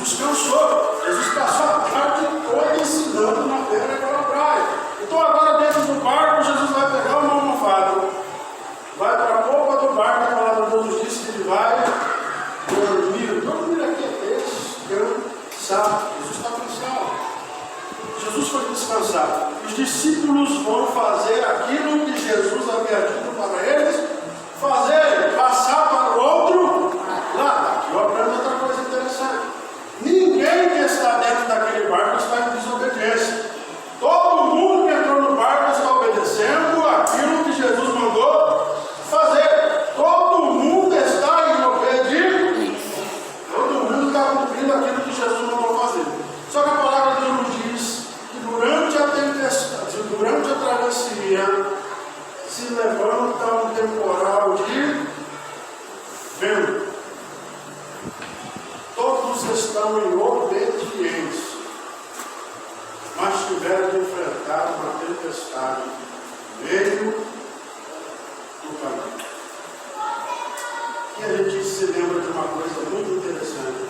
Jesus cansou. Jesus passou a tarde toda ensinando na beira daquela praia. Então agora dentro do barco, Jesus vai pegar uma almofada, vai para a polpa do barco, a palavra de Deus diz que ele vai dormir. Dormir aqui é descansar. Jesus está cansado. Jesus foi descansar. Os discípulos vão fazer aquilo que Jesus havia dito para eles fazer, passar para o outro lado. Aqui eu aprendo outra coisa interessante. Ninguém que está dentro daquele barco está em desobediência. Todo mundo que entrou no barco está obedecendo aquilo que Jesus mandou fazer. Todo mundo está em obediência. Todo mundo está cumprindo aquilo que Jesus mandou fazer. Só que a palavra de Deus nos diz que durante a tempestade, durante a travessia, se levanta um temporal de vento. Todos estão em obediência, mas tiveram de enfrentar uma tempestade no meio do caminho. E a gente se lembra de uma coisa muito interessante.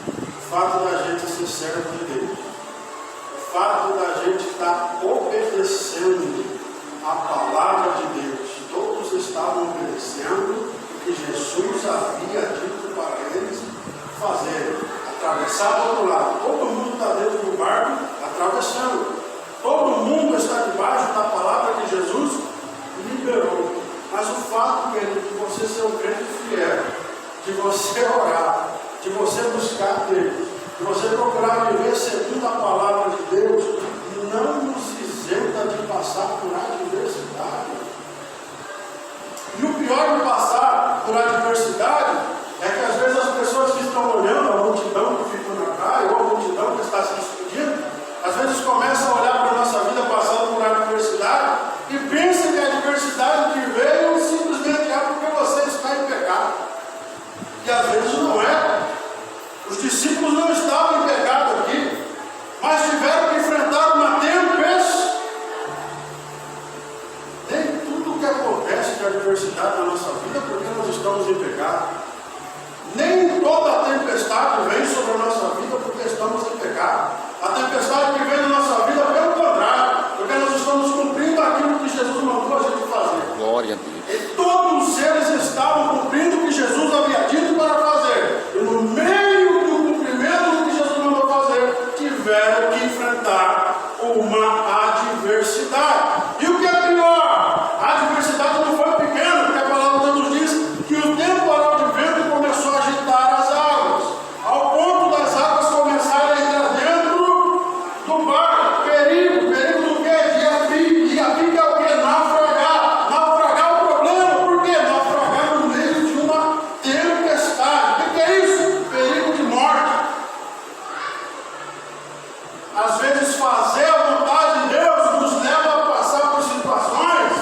O fato da gente ser servo de Deus, o fato da gente estar obedecendo a palavra de Deus. Todos estavam obedecendo o que Jesus havia dito para eles fazer. Atravessar do outro lado. Todo mundo está dentro do barco atravessando. Todo mundo está debaixo da palavra que Jesus liberou. Mas o fato, querido, de você ser um crente fiel, de você orar, de você buscar Deus, de você procurar viver segundo a palavra de Deus, não nos isenta de passar por adversidade. E o pior de passar por adversidade é que às vezes as pessoas que estão olhando, a multidão que fica na praia, ou a multidão que está se despedindo, às vezes começam a olhar para a nossa vida passando por adversidade e pensam que a adversidade que veio simplesmente é porque você está em pecado. E às vezes não é. Os discípulos não estavam em pecado aqui, mas tiveram que enfrentar uma tempestade. Nem tudo que acontece de adversidade na nossa vida porque nós estamos em pecado. Nem toda a tempestade vem sobre a nossa vida porque estamos em pecado. A tempestade que vem na nossa vida, pelo contrário, porque nós estamos cumprindo aquilo que Jesus mandou a gente fazer. Glória a Deus. E todos eles estavam cumprindo o que Jesus havia dito para fazer. E no meio do cumprimento do que Jesus mandou fazer, tiveram que enfrentar uma adversidade. E o que é pior? A adversidade não foi pequena, porque a palavra de Deus diz que o temporal de vento começou a agitar as águas, ao ponto das águas começarem a entrar dentro do barco. Perigo do quê? De apique. E apique é o quê? Naufragar. Naufragar é o problema. Por quê? Naufragar no meio de uma tempestade. O que é isso? Perigo de morte. Às vezes fazer a vontade de Deus nos leva a passar por situações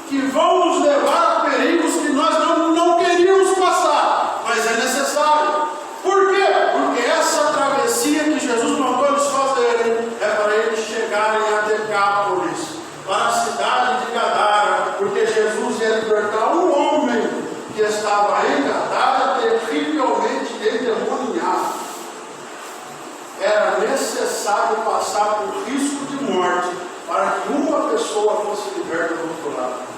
que vão nos levar a perigos que nós não queríamos passar, mas é necessário. Por quê? Porque essa travessia que Jesus mandou eles fazerem é para eles chegarem a Decápolis, para a cidade de Gadara, porque Jesus ia libertar um homem que estava em Gadara terrivelmente endemoniado. Era necessário passar por risco de morte para que uma pessoa fosse liberta do outro lado.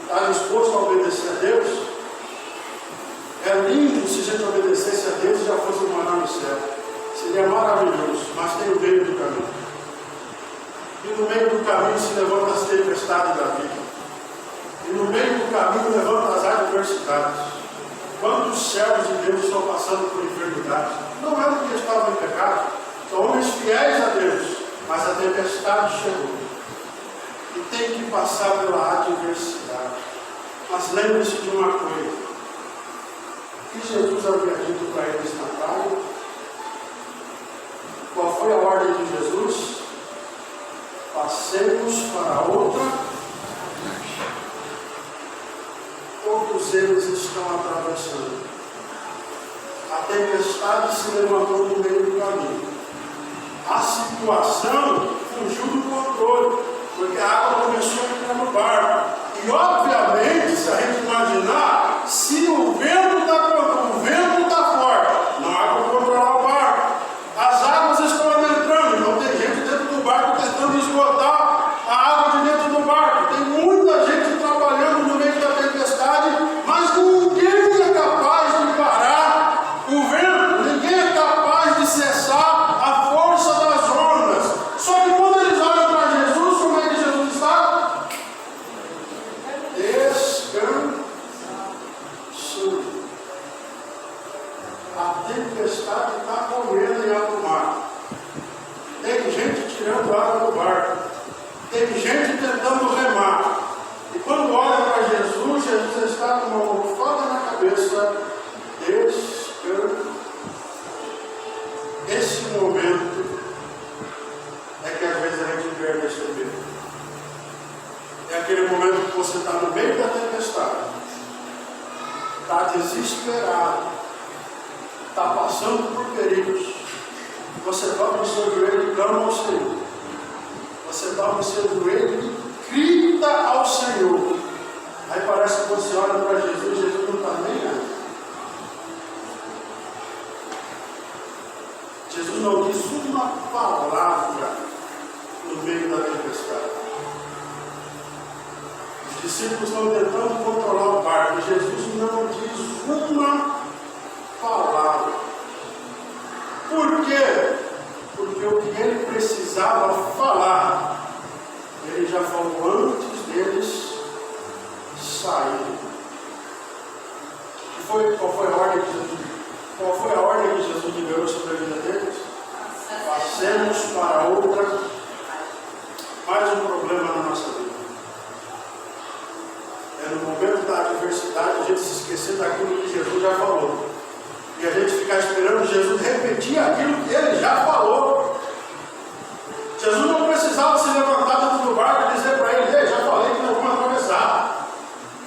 Está disposto a obedecer a Deus? É lindo se a gente obedecesse a Deus e já fosse morar no céu. Seria maravilhoso, mas tem o meio do caminho. E no meio do caminho se levanta as tempestades da vida. E no meio do caminho levanta as adversidades. Quantos servos de Deus estão passando por enfermidade? Não é porque estavam em pecado, são homens fiéis a Deus, mas a tempestade chegou. E tem que passar pela adversidade. Mas lembre-se de uma coisa. O que Jesus havia dito para eles na praia? Qual foi a ordem de Jesus? Passemos para outra. Todos eles estão atravessando. A tempestade se levantou no meio do caminho. A situação fugiu do controle, porque a água começou a entrar no barco. E obviamente, se a gente imaginar, se o vento está forte, não há como controlar o barco. As águas estão adentrando, então tem gente dentro do barco tentando esgotar a água de dentro do barco. Tem muita gente trabalhando no meio da tempestade, mas ninguém é capaz de parar o vento, ninguém é capaz de cessar a força das ondas. Só que quando eles olham para Jesus, como é que Jesus está? Descansando. A tempestade está comendo em alto mar. Tem gente tirando água do barco. Tem gente tentando remar. E quando olha para Jesus, Jesus está com uma almofada na cabeça, descansando. Esse momento é que às vezes a gente perde esse medo. É aquele momento que você está no meio da tempestade, está desesperado, está passando por perigos. Você dobra o seu joelho e clama ao Senhor. Você dobra o seu joelho e grita ao Senhor. Aí parece que você olha para Jesus, Jesus não está nem aí. Jesus não diz uma palavra no meio da tempestade. Os discípulos estão tentando controlar o barco. Jesus não diz uma palavra. Por quê? Porque o que ele precisava falar, ele já falou antes deles saírem. Qual foi a ordem que Jesus deu? Qual foi a ordem que Jesus liberou sobre a vida deles? Passemos para outra. Mais um problema na nossa vida. É no momento da adversidade a gente se esquecer daquilo que Jesus já falou. E a gente ficar esperando Jesus repetir aquilo que ele já falou. Jesus não precisava se levantar dentro do barco e dizer para ele: ei, já falei que não vamos atravessar.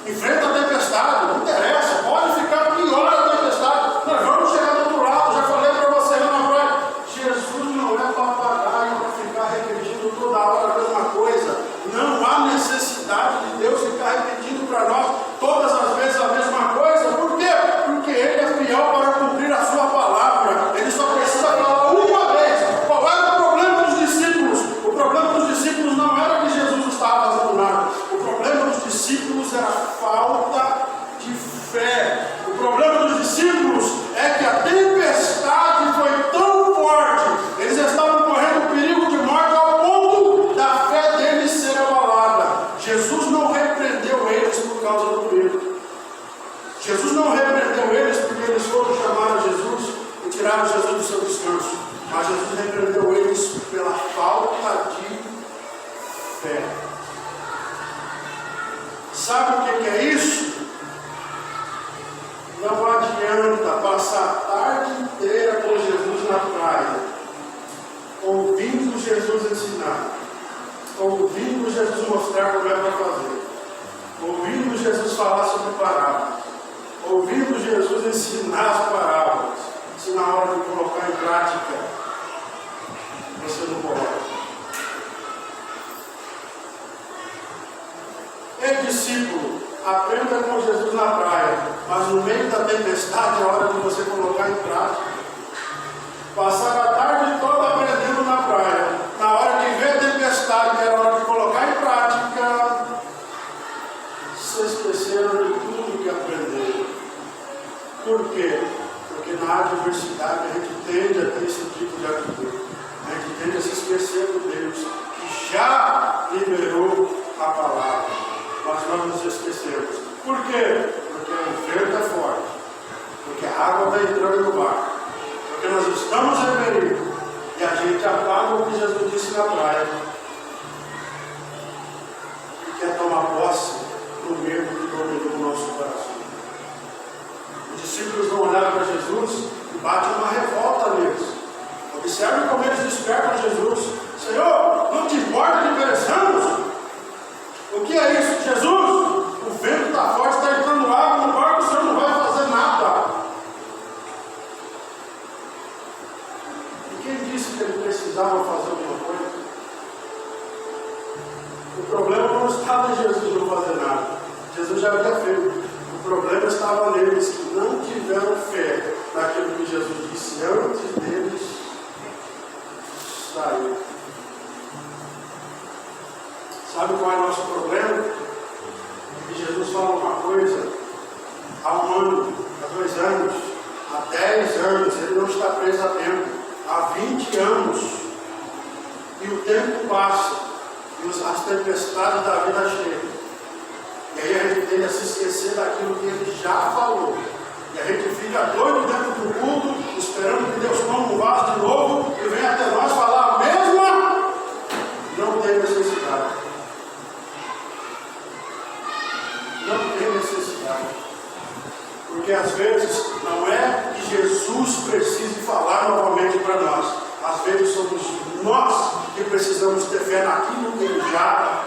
Enfrenta a tempestade, não interessa, pode ficar pior a tempestade. Nós vamos chegar do outro lado, já falei para você lá na praia. Jesus não é papagaio para ficar repetindo toda hora a mesma coisa. Não há necessidade de Deus ficar repetindo para nós todas as vezes a mesma coisa. Por quê? Porque Ele é fiel para cumprir a sua palavra. Ele só precisa falar uma vez. Qual era o problema dos discípulos? O problema dos discípulos não era que Jesus estava fazendo nada. O problema dos discípulos era a falta de fé. O problema dos discípulos é que a tempestade foi tão forte, eles estavam correndo perigo de morte ao ponto da fé deles ser abalada. Jesus não repreendeu eles por causa do medo. Jesus não repreendeu eles porque eles foram chamar a Jesus e tiraram Jesus do seu descanso. Mas Jesus repreendeu eles pela falta de fé. Sabe o que é isso? Não adianta passar a tarde inteira com Jesus na praia, ouvindo Jesus ensinar, ouvindo Jesus mostrar como é para fazer, ouvindo Jesus falar sobre parábolas, ouvindo Jesus ensinar as parábolas. Se na hora de colocar em prática, você não coloca. Ei, discípulo, aprenda com Jesus na praia, mas no meio da tempestade é hora de você colocar em prática. Passar a tarde toda aprendendo na praia, na hora de ver a tempestade, que era hora de colocar em prática, se esqueceram de tudo que aprenderam. Por quê? Porque na adversidade a gente tende a ter esse tipo de atitude. A gente tende a se esquecer do Deus que já liberou a palavra. Mas nós nos esquecemos. Por quê? Porque o vento é forte. Porque a água está entrando no barco. Porque nós estamos em perigo. E a gente apaga o que Jesus disse na praia. E quer tomar posse do medo que dominou o nosso coração. Os discípulos vão olhar para Jesus e bate uma revolta neles. Observe como eles despertam Jesus. Senhor, não te importa que pereçamos? O que é isso? Jesus, o vento está forte, está entrando água no barco, o Senhor não vai fazer nada. E quem disse que ele precisava fazer alguma coisa? O problema não estava em Jesus não fazer nada. Jesus já havia feito. O problema estava neles que não tiveram fé naquilo que Jesus disse antes deles sair. Sabe qual é o nosso problema? É que Jesus fala uma coisa há 1 ano, há 2 anos, há 10 anos, ele não está preso a tempo, há 20 anos, e o tempo passa, e as tempestades da vida chegam. E aí a gente tende a se esquecer daquilo que ele já falou. E a gente fica doido dentro do culto, esperando que Deus tome um vaso de novo e venha até nós falar a mesma. Não tem necessidade. Não tem necessidade. Porque às vezes não é que Jesus precise falar novamente para nós. Às vezes somos nós que precisamos ter fé naquilo que ele já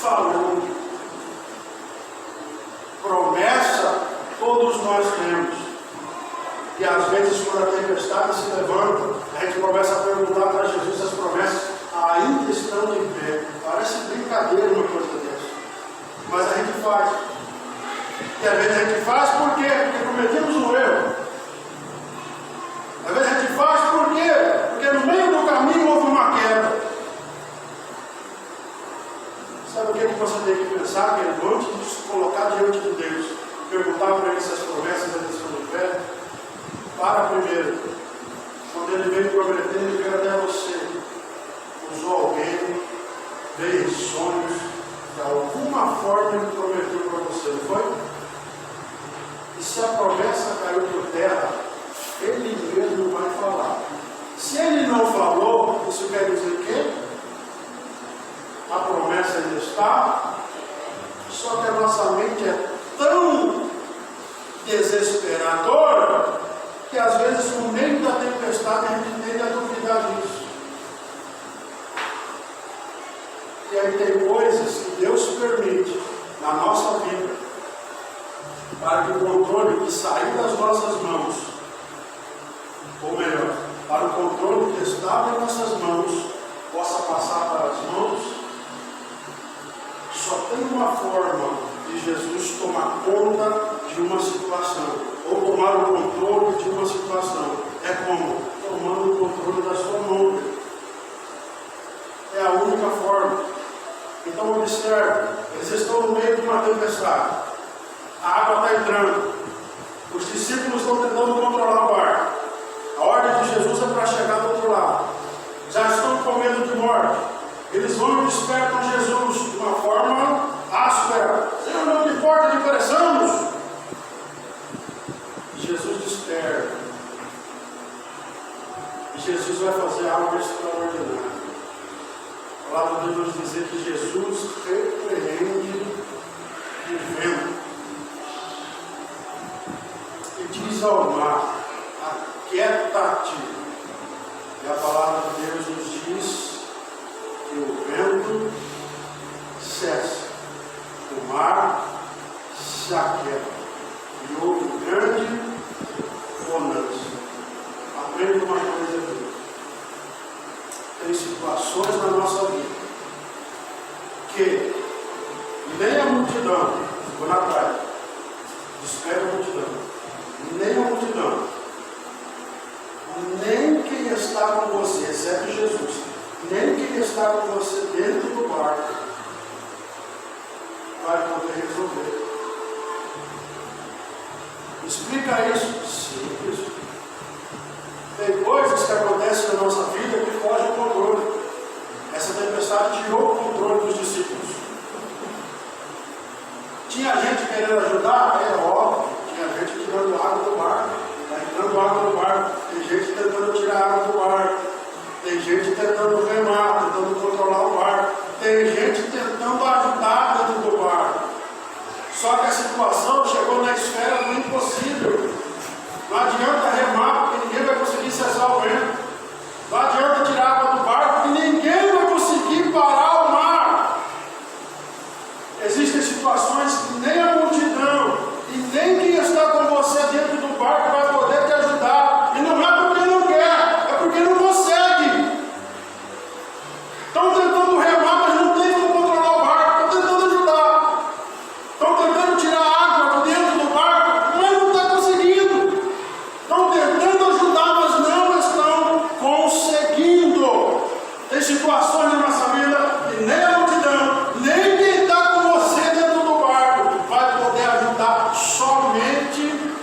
falou. Promessa todos nós temos. E às vezes quando a tempestade se levanta, a gente começa a perguntar para Jesus se as promessas ainda estão de pé. Parece brincadeira uma coisa dessa. Mas a gente faz. E às vezes a gente faz por quê? Porque cometemos um erro. Às vezes a gente faz por quê? Porque no meio do caminho houve uma queda. Sabe o que você tem que pensar, querido? Antes de se colocar diante de Deus, perguntar para ele se as promessas ainda estão de pé, para primeiro. Quando ele veio prometer, ele veio até você. Usou alguém, veio em sonhos, de alguma forma ele prometeu para você, não foi? E se a promessa caiu por terra, ele mesmo vai falar. Se ele não falou, isso quer dizer que a promessa ainda está, só que a nossa mente é tão desesperadora que às vezes no meio da tempestade a gente tende a duvidar disso. E aí tem coisas que Deus permite na nossa vida para que o controle que sair das nossas mãos, ou melhor, para o controle que estava em nossas mãos possa passar para as mãos. Só tem uma forma de Jesus tomar conta de uma situação, ou tomar o controle de uma situação. É como? Tomando o controle da sua mão. É a única forma. Então observe, eles estão no meio de uma tempestade. A água está entrando. Os discípulos estão tentando controlar o barco. A ordem de Jesus é para chegar do outro lado. Já estão com medo de morte. Eles vão e despertam Jesus de uma forma áspera. Senhor, não te importa que pereçamos? Jesus desperta. E Jesus vai fazer algo extraordinário. A palavra de Deus nos dizer que Jesus repreende o vento e diz ao mar: aquieta-te. E a palavra de Deus nos diz que o vento cessa, o mar se aquieta e houve grande bonança. Aprenda uma coisa aqui. Tem situações na nossa vida que nem a multidão, vou na praia, espera a multidão, nem a multidão, nem quem está com você, exceto Jesus, nem quem está com você dentro do barco vai poder resolver. Explica isso. Simples. Tem coisas que acontecem na nossa vida que fogem ao controle. Essa tempestade tirou o controle dos discípulos. Tinha gente querendo ajudar? É óbvio. Tinha gente tirando água do barco. Está entrando água no barco. Tem gente tentando tirar água do barco. Tem gente tentando remar, tentando controlar o barco. Tem gente tentando ajudar dentro do barco. Só que a situação chegou na esfera do impossível. Não adianta remar, porque ninguém vai conseguir cessar o vento. Não adianta tirar água do barco, porque ninguém vai conseguir parar o mar. Existem situações que nem a multidão, situações na nossa vida que nem a multidão, nem quem está com você dentro do barco vai poder ajudar somente.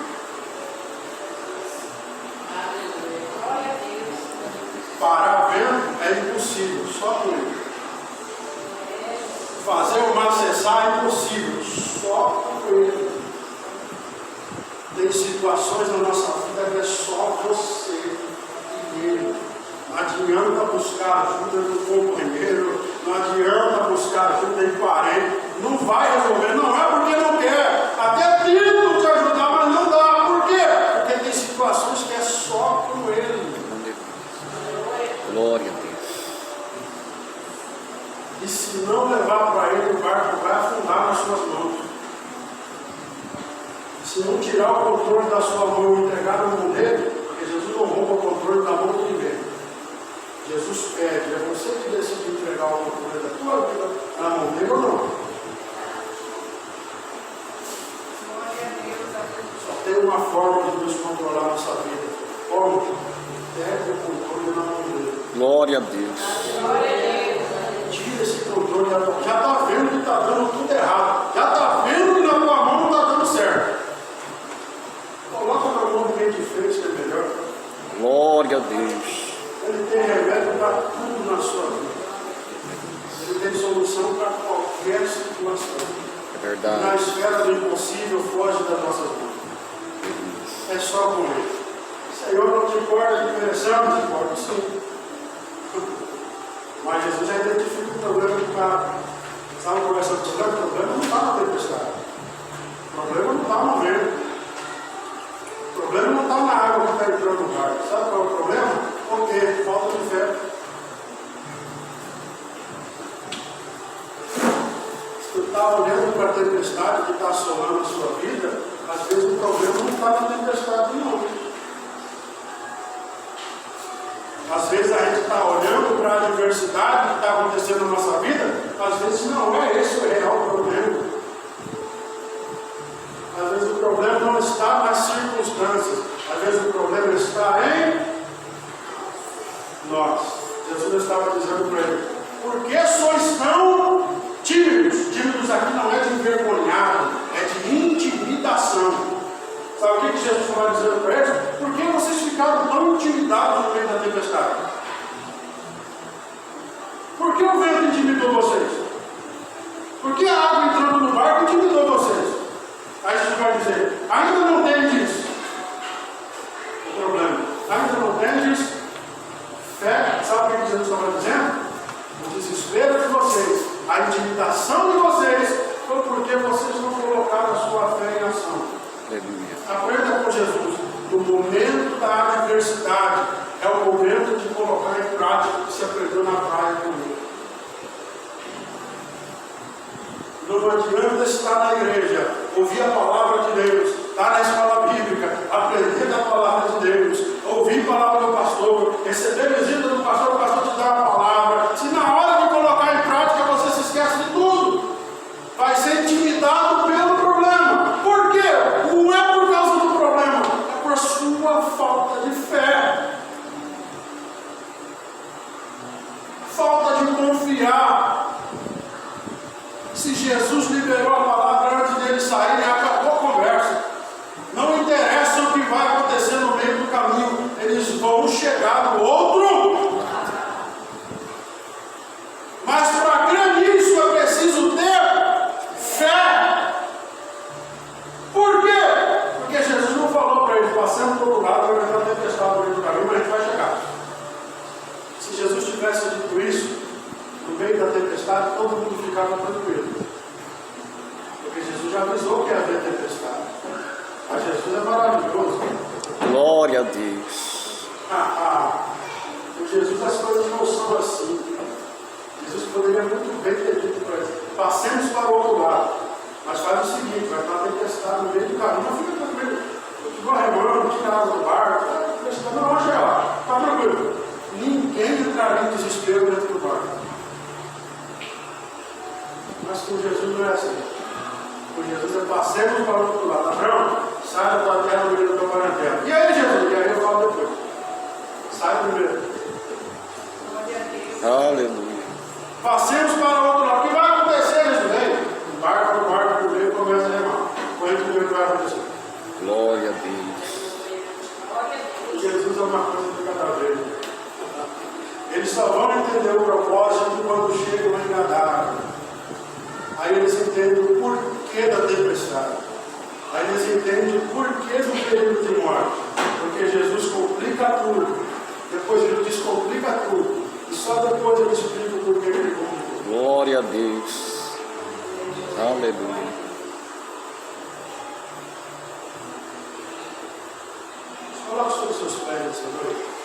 Parar vento é impossível, só com ele. Fazer o mar cessar é impossível, só com ele. Tem situações na nossa vida que é só você e ele. Não adianta buscar ajuda do companheiro, não adianta buscar ajuda em parente, não vai resolver, não é porque não quer, até tento te ajudar, mas não dá. Por quê? Porque tem situações que é só com ele. Glória a Deus. E se não levar para ele, o barco vai afundar nas suas mãos. Se não tirar o controle da sua mão e entregar na mão dele, porque Jesus não rouba o controle da mão de ninguém. Jesus pede, é você que decide entregar o controle da tua vida na mão dele ou não. Só tem uma forma de Deus controlar a nossa vida. Como? Pede o controle na mão dele. Glória a Deus. Tira esse controle da tua mão. Já está vendo que está dando tudo errado. Já está vendo que na tua mão não está dando certo. Coloca na mão de quem te fez, que é melhor. Glória a Deus. Ele tem remédio para tudo na sua vida. Ele tem solução para qualquer situação. É verdade. Na esfera do impossível, foge das nossas mãos. É só com ele. Senhor, não te importa de direção, não te importa sim. Mas Jesus já identifica o problema do cara. Sabe qual é o problema? O problema não está na tempestade. O problema não está no vento. O problema não está na água que está entrando no barco. Sabe qual é o problema? Porque falta de fé. Se tu está olhando para a tempestade que está assolando a sua vida, às vezes o problema não está na tempestade, não. Às vezes a gente está olhando para a adversidade que está acontecendo na nossa vida, às vezes não é esse o real problema. Às vezes o problema não está nas circunstâncias, às vezes o problema está em nós. Jesus estava dizendo para ele: por que sois tão tímidos? Tímidos aqui não é de envergonhado, é de intimidação. Sabe o que Jesus estava dizendo para eles? Por que vocês ficaram tão intimidados no meio da tempestade? Por que o vento intimidou vocês? Por que a água entrando no barco intimidou vocês? Aí Jesus vai dizer: ainda não tendes o problema, ainda não tendes fé. Sabe o que Jesus estava dizendo? O desespero de vocês, a intimidação de vocês, foi porque vocês não colocaram a sua fé em ação. Aprenda com Jesus. No momento da adversidade, é o momento de colocar em prática o que se aprendeu na praia comigo. Não adianta estar na igreja, ouvir a palavra de Deus, estar na escola bíblica, aprender da palavra de Deus, ouvir a palavra do pastor, receber visita do pastor, o pastor te dá a palavra. Se na hora de colocar em prática você se esquece de tudo, vai ser intimidado pelo problema. Por quê? Não é por causa do problema, é por sua falta de fé, falta de confiar. Se Jesus liberou a palavra antes dele sair, acabou a conversa. Não interessa o que vai acontecer no meio do caminho, eles vão chegar no outro. Mas para crer nisso é preciso ter fé. Por quê? Porque Jesus não falou para eles: passando para o outro lado, vai entrar uma tempestade no meio do caminho, mas a gente vai chegar. Se Jesus tivesse dito isso, no meio da tempestade, todo mundo ficava tranquilo. Porque Jesus já avisou que ia haver tempestade. Mas Jesus é maravilhoso. Glória a Deus. Com Jesus as coisas não são assim. Jesus poderia muito bem ter dito para eles: passemos para o outro lado. Mas faz o seguinte: vai estar tempestade no meio do caminho. Não fica tranquilo. Continua remando, tira a água do barco. Não vai chegar lá. Está tranquilo. Ninguém entraria em desespero dentro do barco. Mas com Jesus não é assim. Com Jesus é: passemos para o outro lado. Abraão, sai da tua terra, no meio da tua parentela. E aí, Jesus? E aí eu falo depois. Sai primeiro. Aleluia. Passemos para o outro lado. O que vai acontecer, Jesus? Embarca no barco por dentro e começa a remar. Corrente do vento vai acontecer. Glória a Deus. Jesus é uma coisa de cada vez. Eles só vão entender o propósito quando chegam em Gadara. Aí eles entendem o porquê da tempestade. Aí eles entendem o porquê do período de morte. Porque Jesus complica tudo. Depois ele descomplica tudo. E só depois ele explica o porquê que ele complicou. Glória a Deus. Aleluia. Coloque sobre os seus pés nessa noite.